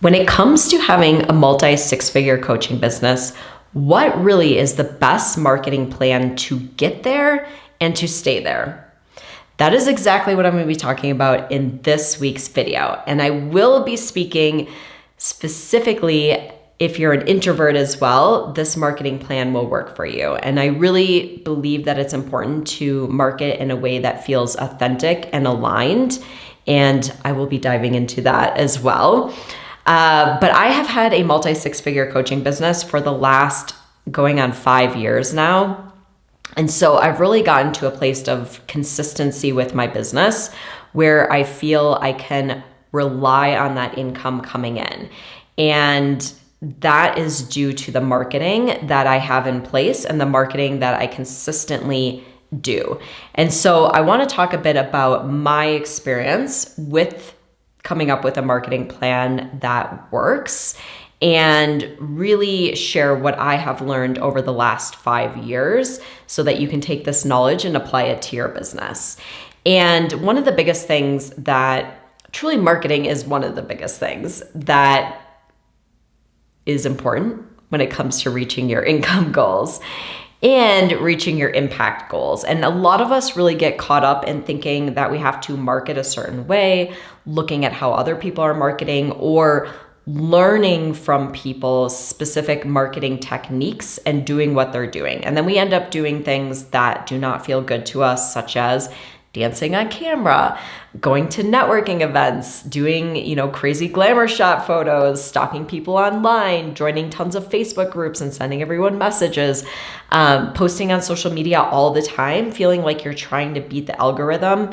When it comes to having a multi-6-figure coaching business, what really is the best marketing plan to get there and to stay there? That is exactly what I'm going to be talking about in this week's video. And I will be speaking specifically, if you're an introvert as well, this marketing plan will work for you. And I really believe that it's important to market in a way that feels authentic and aligned. And I will be diving into that as well. But I have had a multi-6-figure coaching business for the last going on 5 years now. And so I've really gotten to a place of consistency with my business where I feel I can rely on that income coming in. And that is due to the marketing that I have in place and the marketing that I consistently do. And so I want to talk a bit about my experience with coming up with a marketing plan that works and really share what I have learned over the last 5 years so that you can take this knowledge and apply it to your business. And one of the biggest things that truly marketing is one of the biggest things that is important when it comes to reaching your income goals and reaching your impact goals. And a lot of us really get caught up in thinking that we have to market a certain way, looking at how other people are marketing, or learning from people's specific marketing techniques and doing what they're doing. And then we end up doing things that do not feel good to us, such as dancing on camera, going to networking events, doing, crazy glamour shot photos, stalking people online, joining tons of Facebook groups and sending everyone messages, posting on social media all the time, feeling like you're trying to beat the algorithm.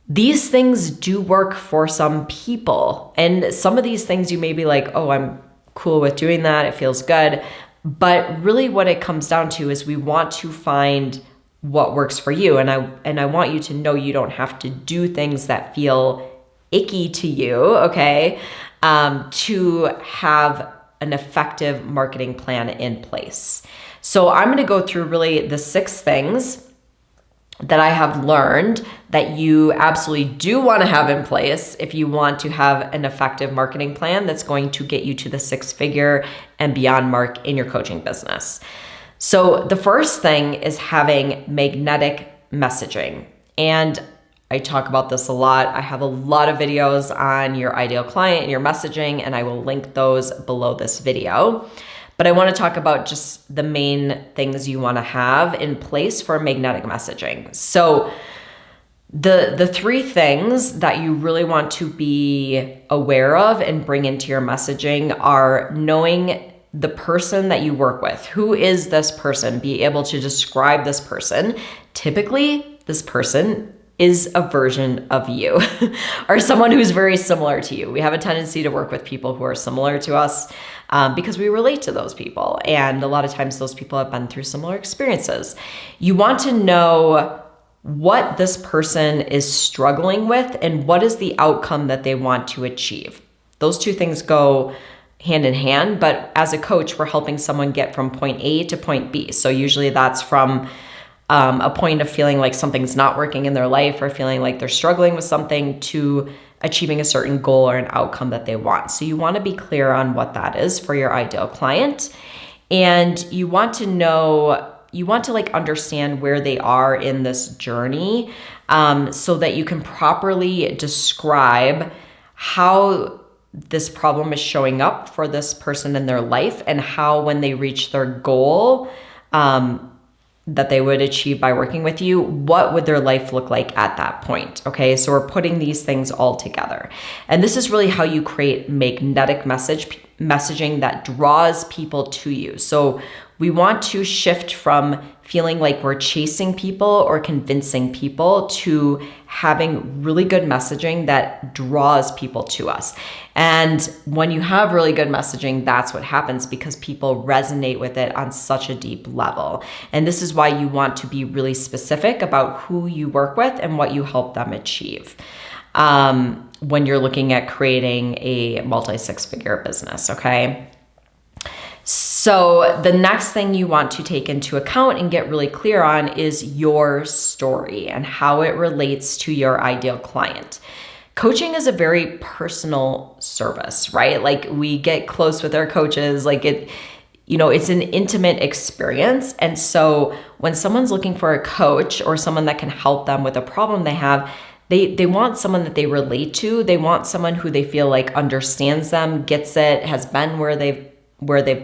These things do work for some people. And some of these things you may be like, oh, I'm cool with doing that. It feels good. But really what it comes down to is we want to find what works for you. And I want you to know you don't have to do things that feel icky to you, okay, to have an effective marketing plan in place. So I'm going to go through really the 6 things that I have learned that you absolutely do want to have in place if you want to have an effective marketing plan that's going to get you to the 6-figure and beyond mark in your coaching business. So the first thing is having magnetic messaging. And I talk about this a lot. I have a lot of videos on your ideal client and your messaging, and I will link those below this video. But I want to talk about just the main things you want to have in place for magnetic messaging. So the 3 things that you really want to be aware of and bring into your messaging are knowing the person that you work with. Who is this person? Be able to describe this person. Typically, this person is a version of you or someone who's very similar to you. We have a tendency to work with people who are similar to us because we relate to those people. And a lot of times those people have been through similar experiences. You want to know what this person is struggling with and what is the outcome that they want to achieve. Those 2 things go hand in hand, but as a coach, we're helping someone get from point A to point B. So usually that's from a point of feeling like something's not working in their life or feeling like they're struggling with something to achieving a certain goal or an outcome that they want. So you want to be clear on what that is for your ideal client. And you want to understand where they are in this journey so that you can properly describe how this problem is showing up for this person in their life and how when they reach their goal that they would achieve by working with you, what would their life look like at that point? Okay, so we're putting these things all together. And this is really how you create magnetic messaging that draws people to you. So we want to shift from feeling like we're chasing people or convincing people to having really good messaging that draws people to us. And when you have really good messaging, that's what happens because people resonate with it on such a deep level. And this is why you want to be really specific about who you work with and what you help them achieve when you're looking at creating a multi-6-figure business, okay? So the next thing you want to take into account and get really clear on is your story and how it relates to your ideal client. coaching is a very personal service, right? Like we get close with our coaches, like it's an intimate experience. And so when someone's looking for a coach or someone that can help them with a problem they have, they want someone that they relate to. They want someone who they feel like understands them, gets it, has been where they've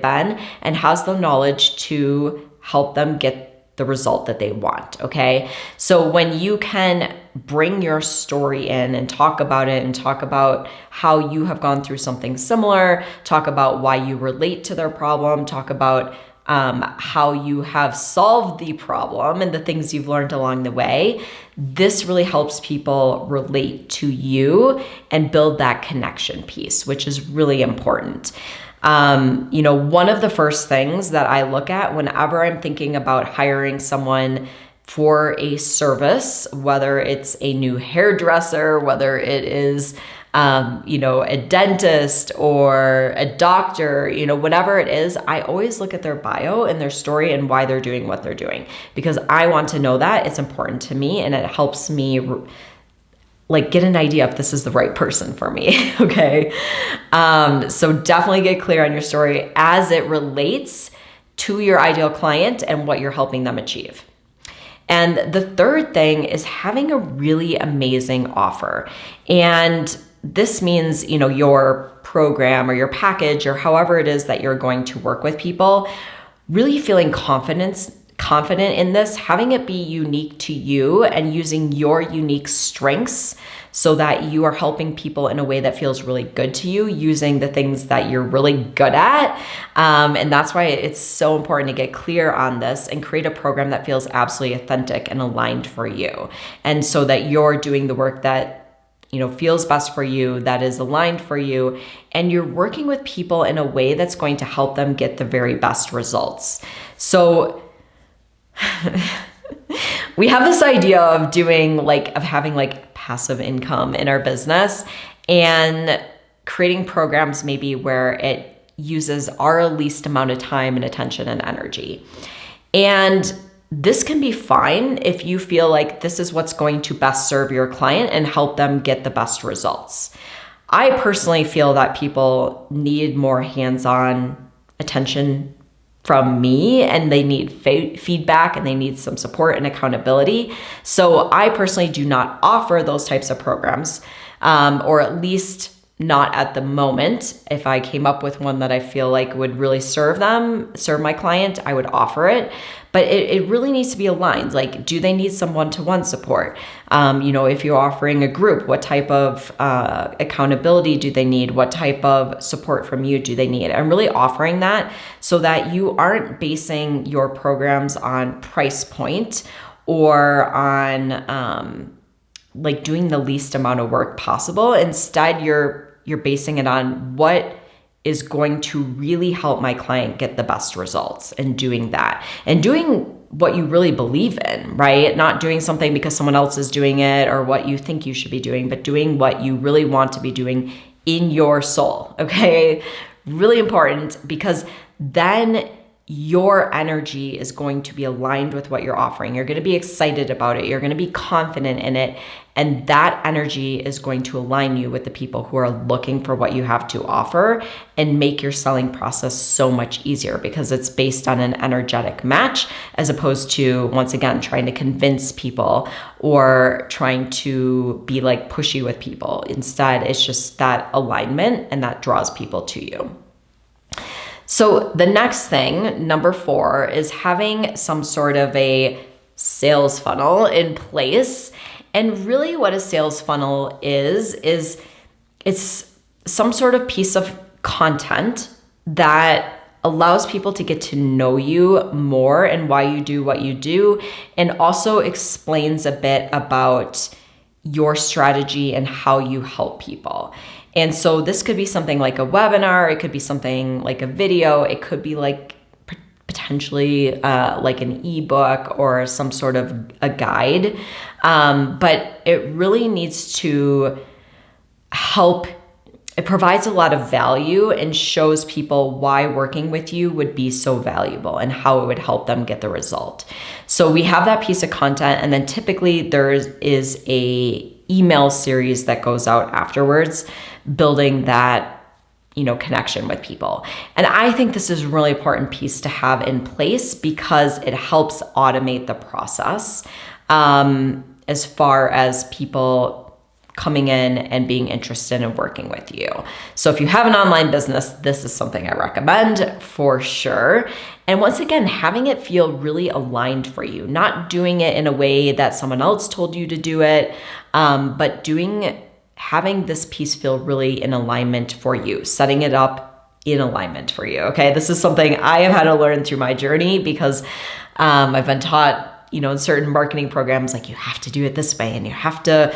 been, and has the knowledge to help them get the result that they want, okay? So when you can bring your story in and talk about it and talk about how you have gone through something similar, talk about why you relate to their problem, talk about how you have solved the problem and the things you've learned along the way, this really helps people relate to you and build that connection piece, which is really important. One of the first things that I look at whenever I'm thinking about hiring someone for a service, whether it's a new hairdresser, whether it is, a dentist or a doctor, whatever it is, I always look at their bio and their story and why they're doing what they're doing, because I want to know that. It's important to me and it helps me get an idea if this is the right person for me. Okay. So definitely get clear on your story as it relates to your ideal client and what you're helping them achieve. And the third thing is having a really amazing offer. And this means, your program or your package or however it is that you're going to work with people, really feeling confident in this, having it be unique to you and using your unique strengths so that you are helping people in a way that feels really good to you, using the things that you're really good at. And that's why it's so important to get clear on this and create a program that feels absolutely authentic and aligned for you. And so that you're doing the work that feels best for you, that is aligned for you, and you're working with people in a way that's going to help them get the very best results. So we have this idea of having passive income in our business and creating programs maybe where it uses our least amount of time and attention and energy. And this can be fine if you feel like this is what's going to best serve your client and help them get the best results. I personally feel that people need more hands-on attention from me, and they need feedback and they need some support and accountability. So I personally do not offer those types of programs, or at least not at the moment. If I came up with one that I feel like would really serve my client, I would offer it. But it really needs to be aligned. Like, do they need some one-to-one support? If you're offering a group, what type of accountability do they need? What type of support from you do they need? I'm really offering that so that you aren't basing your programs on price point or on doing the least amount of work possible. Instead, you're basing it on what is going to really help my client get the best results, and doing that and doing what you really believe in, right? Not doing something because someone else is doing it or what you think you should be doing, but doing what you really want to be doing in your soul. Okay. Really important, because then your energy is going to be aligned with what you're offering. You're going to be excited about it. You're going to be confident in it. And that energy is going to align you with the people who are looking for what you have to offer and make your selling process so much easier, because it's based on an energetic match, as opposed to, once again, trying to convince people or trying to be pushy with people. Instead, it's just that alignment, and that draws people to you. So the next thing, number 4, is having some sort of a sales funnel in place. And really what a sales funnel is it's some sort of piece of content that allows people to get to know you more and why you do what you do, and also explains a bit about your strategy and how you help people. And so this could be something like a webinar, it could be something like a video, it could be potentially like an ebook or some sort of a guide. But it really needs to help. It provides a lot of value and shows people why working with you would be so valuable and how it would help them get the result. So we have that piece of content, and then typically there is a email series that goes out afterwards, building that, connection with people. And I think this is a really important piece to have in place because it helps automate the process as far as people coming in and being interested in working with you. So if you have an online business, this is something I recommend for sure. And once again, having it feel really aligned for you, not doing it in a way that someone else told you to do it, but having this piece feel really in alignment for you, setting it up in alignment for you. Okay. This is something I have had to learn through my journey because I've been taught, in certain marketing programs, like you have to do it this way and you have to,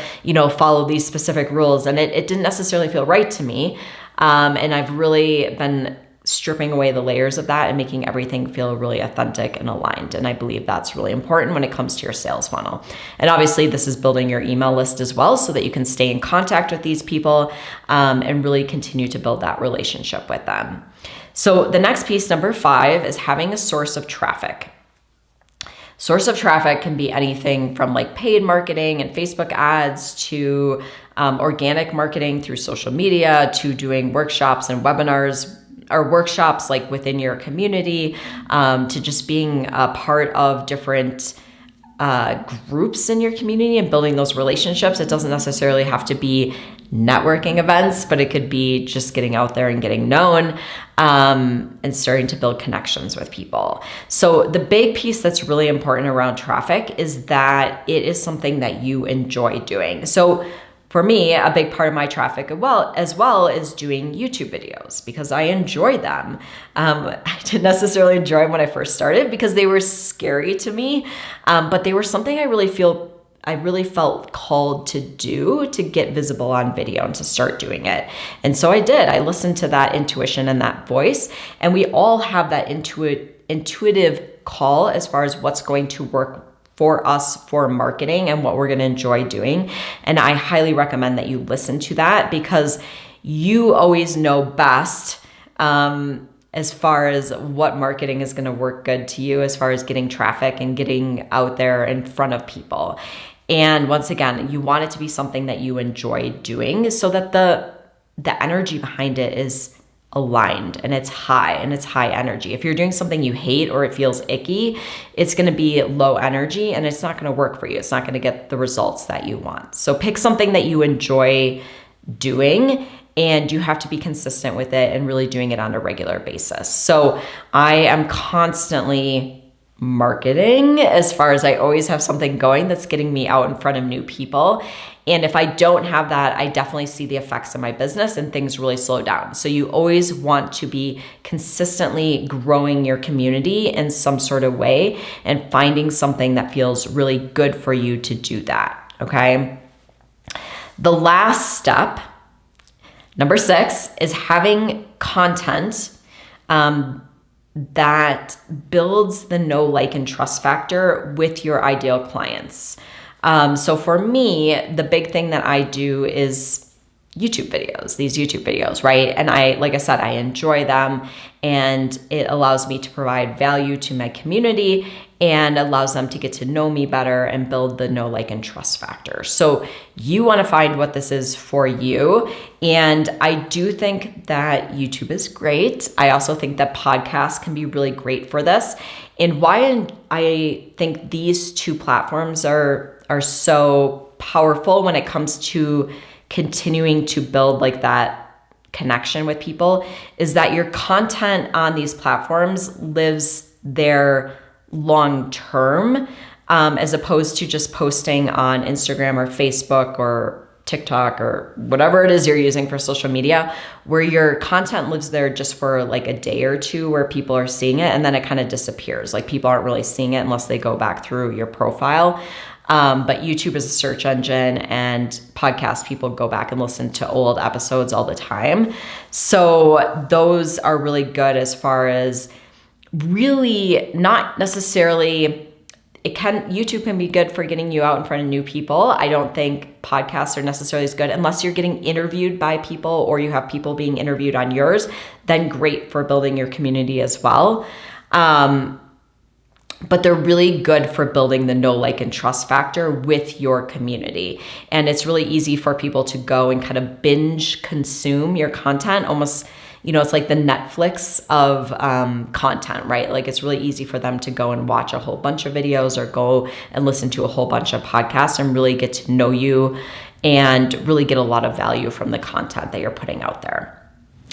follow these specific rules. And it didn't necessarily feel right to me. And I've really been stripping away the layers of that and making everything feel really authentic and aligned. And I believe that's really important when it comes to your sales funnel. And obviously this is building your email list as well so that you can stay in contact with these people and really continue to build that relationship with them. So the next piece, number 5, is having a source of traffic. Source of traffic can be anything from like paid marketing and Facebook ads to organic marketing through social media to doing workshops and webinars or workshops like within your community to just being a part of different groups in your community and building those relationships. It doesn't necessarily have to be networking events, but it could be just getting out there and getting known and starting to build connections with people. So the big piece that's really important around traffic is that it is something that you enjoy doing. So for me, a big part of my traffic as well is doing YouTube videos because I enjoy them. I didn't necessarily enjoy them when I first started because they were scary to me, but they were something I really felt called to do, to get visible on video and to start doing it. And so I did. I listened to that intuition and that voice, and we all have that intuitive call as far as what's going to work for us for marketing and what we're going to enjoy doing. And I highly recommend that you listen to that because you always know best as far as what marketing is going to work good to you as far as getting traffic and getting out there in front of people. And once again, you want it to be something that you enjoy doing so that the energy behind it is aligned and it's high energy. If you're doing something you hate or it feels icky, it's going to be low energy and it's not going to work for you. It's not going to get the results that you want. So pick something that you enjoy doing and you have to be consistent with it and really doing it on a regular basis. So I am constantly marketing as far as I always have something going that's getting me out in front of new people. And if I don't have that, I definitely see the effects of my business and things really slow down. So you always want to be consistently growing your community in some sort of way and finding something that feels really good for you to do that, okay? The last step, number 6, is having content that builds the know, like, and trust factor with your ideal clients. So for me, the big thing that I do is these YouTube videos, right? And like I said, I enjoy them and it allows me to provide value to my community and allows them to get to know me better and build the know, like, and trust factor. So you want to find what this is for you. And I do think that YouTube is great. I also think that podcasts can be really great for this. And why I think these two platforms are so powerful when it comes to continuing to build like that connection with people is that your content on these platforms lives there long term, as opposed to just posting on Instagram or Facebook or TikTok or whatever it is you're using for social media, where your content lives there just for like a day or two where people are seeing it and then it kind of disappears. Like people aren't really seeing it unless they go back through your profile. But YouTube is a search engine and podcast people go back and listen to old episodes all the time. So those are really good as far as really not necessarily, YouTube can be good for getting you out in front of new people. I don't think podcasts are necessarily as good unless you're getting interviewed by people or you have people being interviewed on yours, then great for building your community as well. but they're really good for building the know, like, and trust factor with your community. And it's really easy for people to go and kind of binge consume your content, almost, it's like the Netflix of content, right? Like, it's really easy for them to go and watch a whole bunch of videos or go and listen to a whole bunch of podcasts and really get to know you and really get a lot of value from the content that you're putting out there.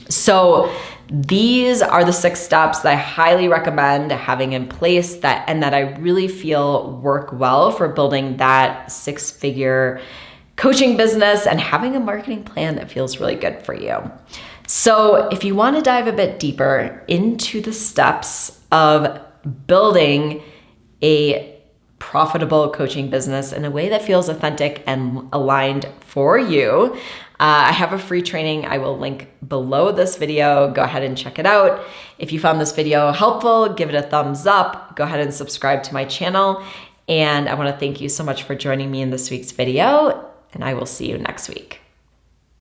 So these are the 6 steps that I highly recommend having in place that I really feel work well for building that 6-figure coaching business and having a marketing plan that feels really good for you. So if you want to dive a bit deeper into the steps of building a profitable coaching business in a way that feels authentic and aligned for you, I have a free training I will link below this video. Go ahead and check it out. If you found this video helpful, give it a thumbs up. Go ahead and subscribe to my channel. And I want to thank you so much for joining me in this week's video, and I will see you next week.